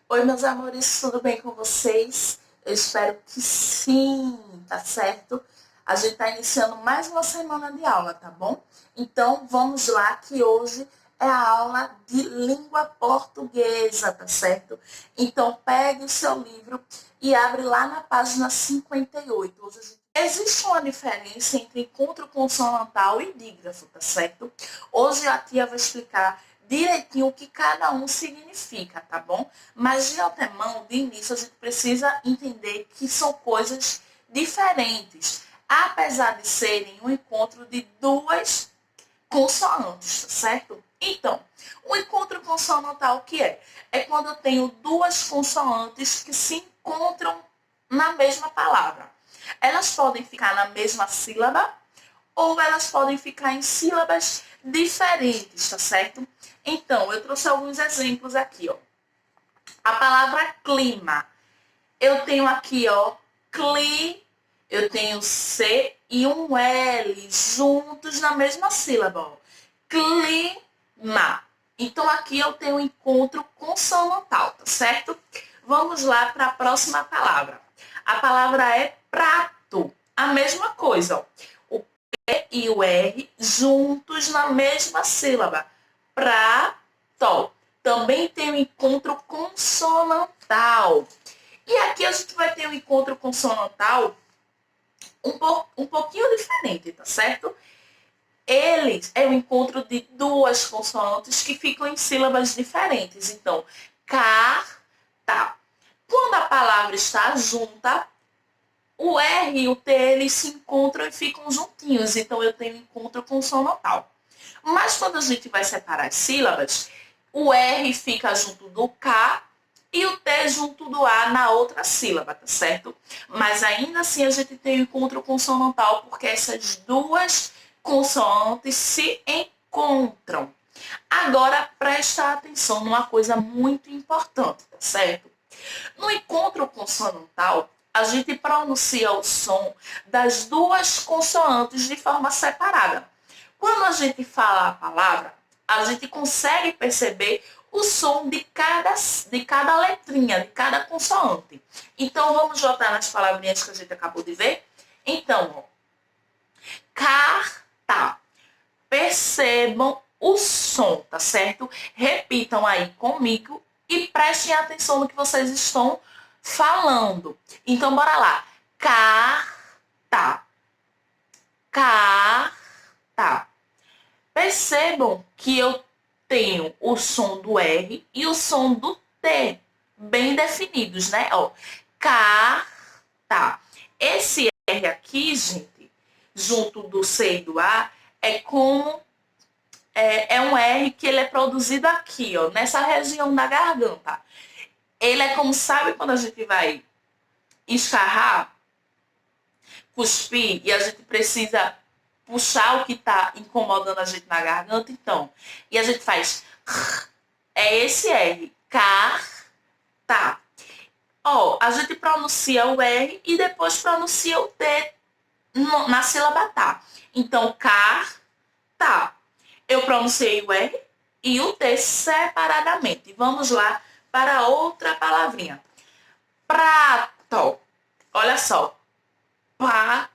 Oi, meus amores, tudo bem com vocês? Eu espero que sim, tá certo? A gente tá iniciando mais uma semana de aula, tá bom? Então, vamos lá, que hoje é a aula de língua portuguesa, tá certo? Então, pegue o seu livro e abre lá na página 58. Existe uma diferença entre encontro consonantal e dígrafo, tá certo? Hoje a tia vai explicar direitinho o que cada um significa, tá bom? Mas de antemão, de início, a gente precisa entender que são coisas diferentes, apesar de serem um encontro de duas consoantes, tá certo? Então, o encontro consonantal o que é? É quando eu tenho duas consoantes que se encontram na mesma palavra. Elas podem ficar na mesma sílaba ou elas podem ficar em sílabas diferentes, tá certo? Então, eu trouxe alguns exemplos aqui, ó. A palavra clima. Eu tenho aqui, ó, eu tenho C e um L juntos na mesma sílaba, ó. Clima. Então, aqui eu tenho um encontro consonantal, tá certo? Vamos lá para a próxima palavra. A palavra é prato. A mesma coisa, ó. O P e o R juntos na mesma sílaba. Prato. Também tem um encontro consonantal. E aqui a gente vai ter um encontro consonantal um pouquinho diferente, tá certo? Eles é o encontro de duas consoantes que ficam em sílabas diferentes. Então, carta. Quando a palavra está junta, o R e o T eles se encontram e ficam juntinhos. Então, eu tenho encontro consonantal. Mas quando a gente vai separar as sílabas, o R fica junto do K e o T junto do A na outra sílaba, tá certo? Mas ainda assim a gente tem o encontro consonantal porque essas duas consoantes se encontram. Agora presta atenção numa coisa muito importante, tá certo? No encontro consonantal, a gente pronuncia o som das duas consoantes de forma separada. Quando a gente fala a palavra, a gente consegue perceber o som de cada letrinha, de cada consoante. Então, vamos voltar nas palavrinhas que a gente acabou de ver? Então, ó, carta. Percebam o som, tá certo? Repitam aí comigo e prestem atenção no que vocês estão falando. Então, bora lá. Carta. Carta. Percebam que eu tenho o som do R e o som do T bem definidos, né? Ó, carta. Esse R aqui, gente, junto do C e do A, é como é um R que ele é produzido aqui, ó, nessa região da garganta. Ele é como, sabe quando a gente vai escarrar, cuspir, e a gente precisa puxar o que está incomodando a gente na garganta, então. E a gente faz. É esse R. Carta. Ó, a gente pronuncia o R e depois pronuncia o T na sílaba tá. Então, carta. Eu pronunciei o R e o T separadamente. Vamos lá para outra palavrinha. Prato. Olha só. Pra.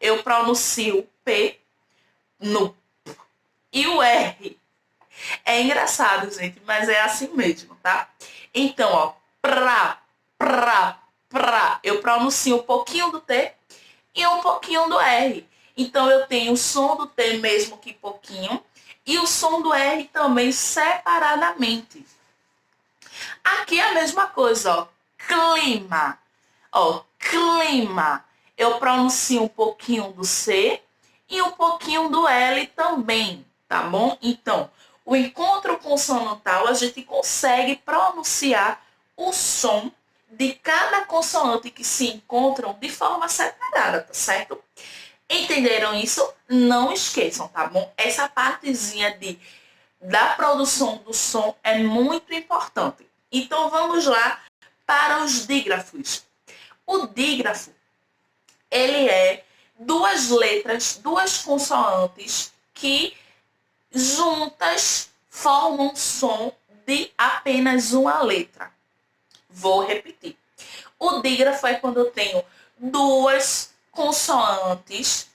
Eu pronuncio o P no P e o R. É engraçado, gente, mas é assim mesmo, tá? Então, ó. Pra. Eu pronuncio um pouquinho do T e um pouquinho do R. Então, eu tenho o som do T mesmo que pouquinho e o som do R também separadamente. Aqui é a mesma coisa, ó. Clima. Ó, clima. Eu pronuncio um pouquinho do C e um pouquinho do L também, tá bom? Então, o encontro consonantal, a gente consegue pronunciar o som de cada consoante que se encontram de forma separada, tá certo? Entenderam isso? Não esqueçam, tá bom? Essa partezinha da produção do som é muito importante. Então, vamos lá para os dígrafos. O dígrafo, ele é duas letras, duas consoantes que juntas formam som de apenas uma letra. Vou repetir. O dígrafo é quando eu tenho duas consoantes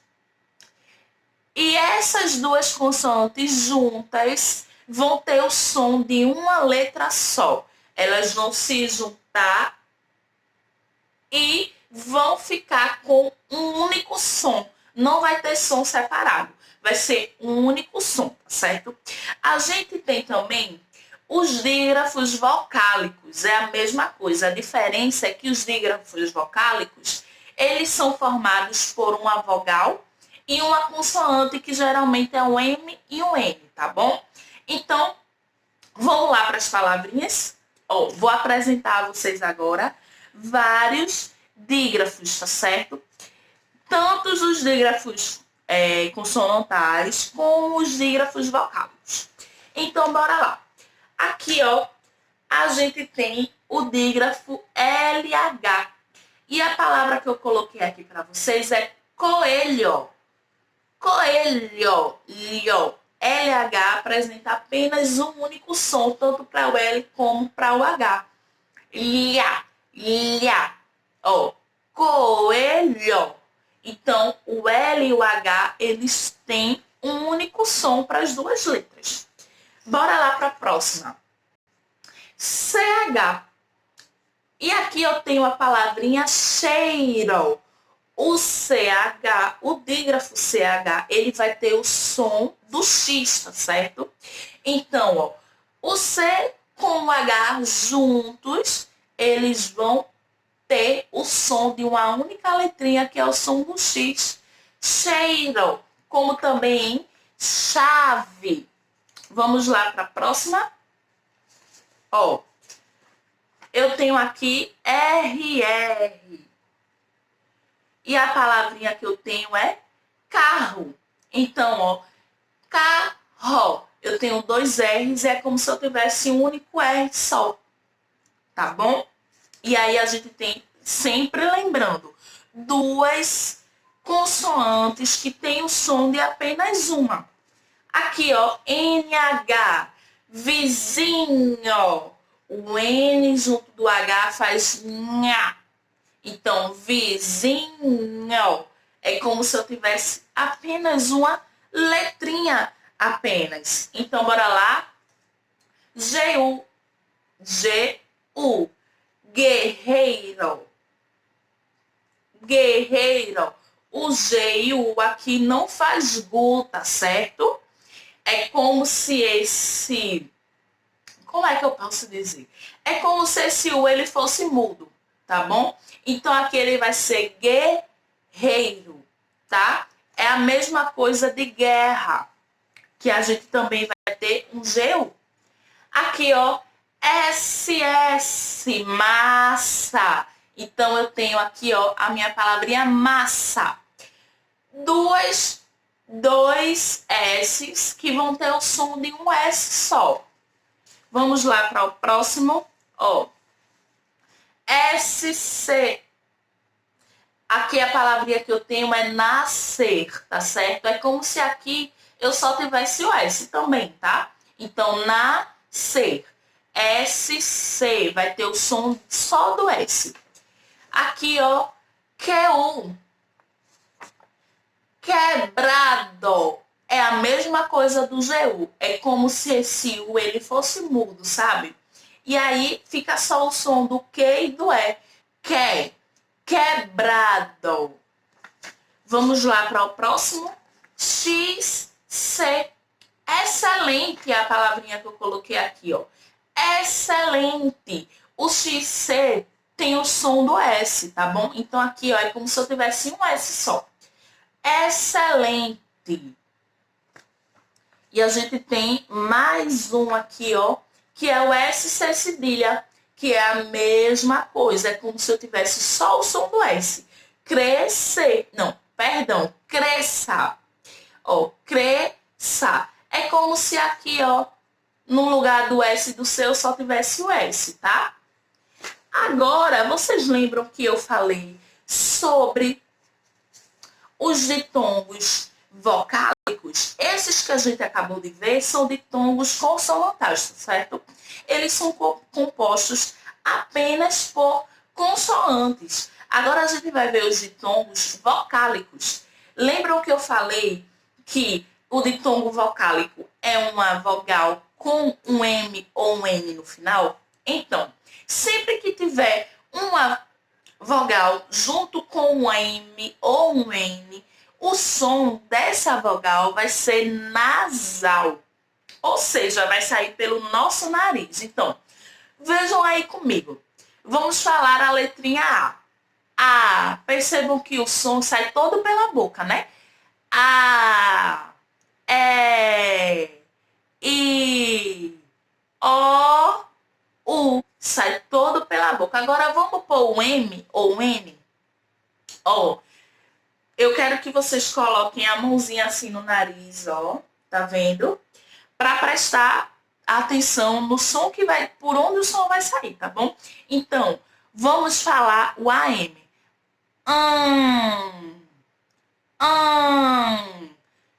e essas duas consoantes juntas vão ter o som de uma letra só. Elas vão se juntar e vão ficar com um único som. Não vai ter som separado. Vai ser um único som, tá certo? A gente tem também os dígrafos vocálicos. É a mesma coisa. A diferença é que os dígrafos vocálicos, eles são formados por uma vogal e uma consoante, que geralmente é um M e um N, tá bom? Então, vamos lá para as palavrinhas. Vou apresentar a vocês agora vários dígrafos, tá certo? Tanto os dígrafos consonantais como os dígrafos vocálicos. Então, bora lá. Aqui, ó, a gente tem o dígrafo LH. E a palavra que eu coloquei aqui para vocês é coelho. Coelho. Lho. LH apresenta apenas um único som, tanto para o L como para o H. Lha. Lha. Ó, coelho. Então, o L e o H, eles têm um único som para as duas letras. Bora lá para a próxima. CH. E aqui eu tenho a palavrinha cheiro. O CH, o dígrafo CH, ele vai ter o som do X, tá certo? Então, ó, o C com o H juntos, eles vão ter o som de uma única letrinha, que é o som do X. Cheiro, como também chave. Vamos lá para a próxima. Ó, eu tenho aqui RR. E a palavrinha que eu tenho é carro. Então, ó, carro. Eu tenho dois R's, é como se eu tivesse um único R só. Tá bom? E aí a gente tem, sempre lembrando, duas consoantes que têm o som de apenas uma. Aqui, ó, NH, vizinho. O N junto do H faz nha. Então, vizinho é como se eu tivesse apenas uma letrinha apenas. Então, bora lá. G-U. G-U. Guerreiro. Guerreiro. O G e o U aqui não faz gu, tá certo? É como se esse... Como é que eu posso dizer? É como se esse U ele fosse mudo, tá bom? Então, aqui ele vai ser guerreiro, tá? É a mesma coisa de guerra, que a gente também vai ter um GU. Aqui, ó, SS, massa. Então, eu tenho aqui, ó, a minha palavrinha massa. Dois S's que vão ter o som de um S só. Vamos lá para o próximo, ó. SC. Aqui a palavrinha que eu tenho é nascer, tá certo? É como se aqui eu só tivesse o S também, tá? Então, nascer. SC vai ter o som só do S. Aqui, ó, QU. Quebrado. É a mesma coisa do GU. É como se esse U ele fosse mudo, sabe? E aí fica só o som do Q e do E. Quebrado. Vamos lá para o próximo. XC. Excelente é a palavrinha que eu coloquei aqui, ó. Excelente. O XC tem o som do S, tá bom? Então aqui, ó, é como se eu tivesse um S só. Excelente. E a gente tem mais um aqui, ó, que é o SC cedilha, que é a mesma coisa. É como se eu tivesse só o som do S. Crescer. Não, perdão. Cresça. Ó, cresça. É como se aqui, ó, no lugar do S e do C eu só tivesse o S, tá? Agora, vocês lembram que eu falei sobre os ditongos vocálicos? Esses que a gente acabou de ver são ditongos consonantais, tá certo? Eles são compostos apenas por consoantes. Agora a gente vai ver os ditongos vocálicos. Lembram que eu falei que o ditongo vocálico é uma vogal com um M ou um N no final? Então, sempre que tiver uma vogal junto com um M ou um N, o som dessa vogal vai ser nasal. Ou seja, vai sair pelo nosso nariz. Então, vejam aí comigo. Vamos falar a letrinha A. A. Percebam que o som sai todo pela boca, né? A. E. I. O. U. Sai todo pela boca. Agora vamos pôr o M ou o N. Ó. Eu quero que vocês coloquem a mãozinha assim no nariz, ó. Tá vendo? Para prestar atenção no som que vai, por onde o som vai sair, tá bom? Então, vamos falar o AM.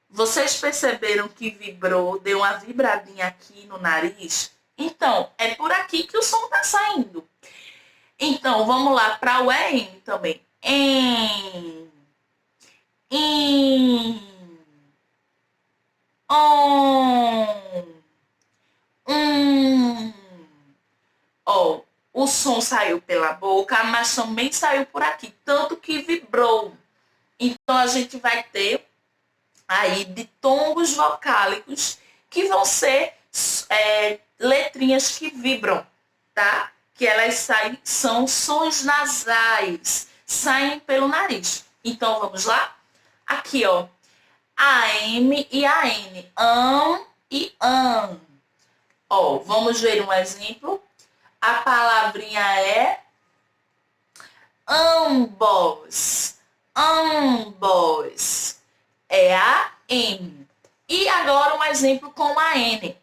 Vocês perceberam que vibrou, deu uma vibradinha aqui no nariz? Então, é por aqui que o som tá saindo. Então, vamos lá para o EM também. Ó, o som saiu pela boca, mas também saiu por aqui, tanto que vibrou. Então, a gente vai ter aí ditongos vocálicos que vão ser letrinhas que vibram, tá? Que elas saem, são sons nasais, saem pelo nariz. Então, vamos lá? Aqui, ó, AM e AN, e an. Ó, vamos ver um exemplo. A palavrinha é ambos. Ambos. É a M. E agora um exemplo com a N.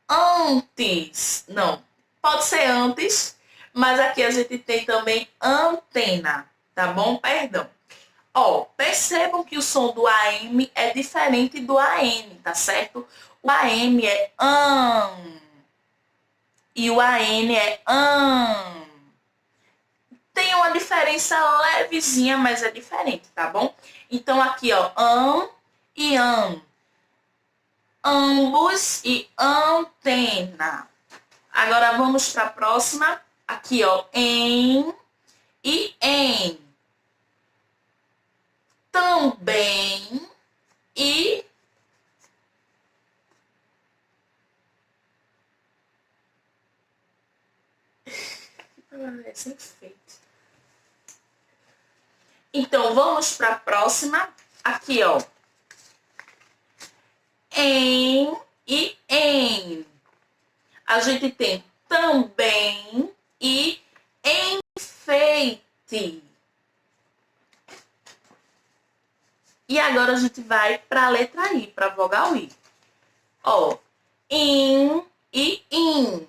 Antes. Não, pode ser antes, mas aqui a gente tem também antena, tá bom? Perdão. Ó, percebam que o som do AM é diferente do AN, tá certo? O AM é e o AN é Tem uma diferença levezinha, mas é diferente, tá bom? Então aqui, ó, e ambos e antena. Agora vamos para a próxima. Aqui, ó, em e em. Também e é sem efeito. Então, vamos para a próxima. Aqui, ó. Em e em. A gente tem também e enfeite. E agora a gente vai para a letra I, para a vogal I. Ó, in e in.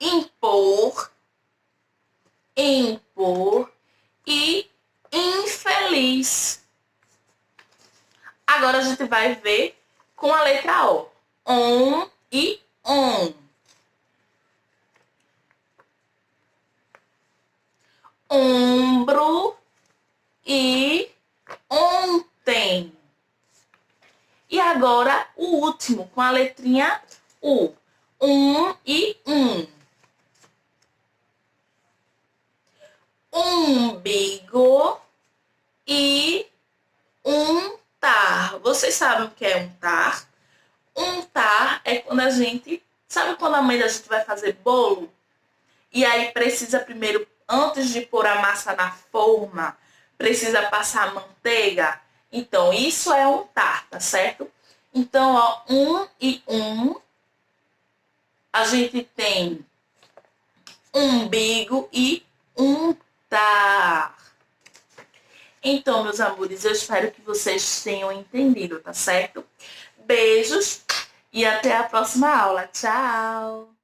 Impor, e infeliz. Agora a gente vai ver com a letra O. E on. Ombro e ontem. E agora o último, com a letrinha U. E umbigo e untar. Vocês sabem o que é untar? Untar é quando a gente... Sabe quando a mãe da gente vai fazer bolo? E aí precisa primeiro, antes de pôr a massa na forma, precisa passar a manteiga? Então, isso é untar, tá certo? Então, ó, e a gente tem umbigo e untar. Então, meus amores, eu espero que vocês tenham entendido, tá certo? Beijos e até a próxima aula. Tchau!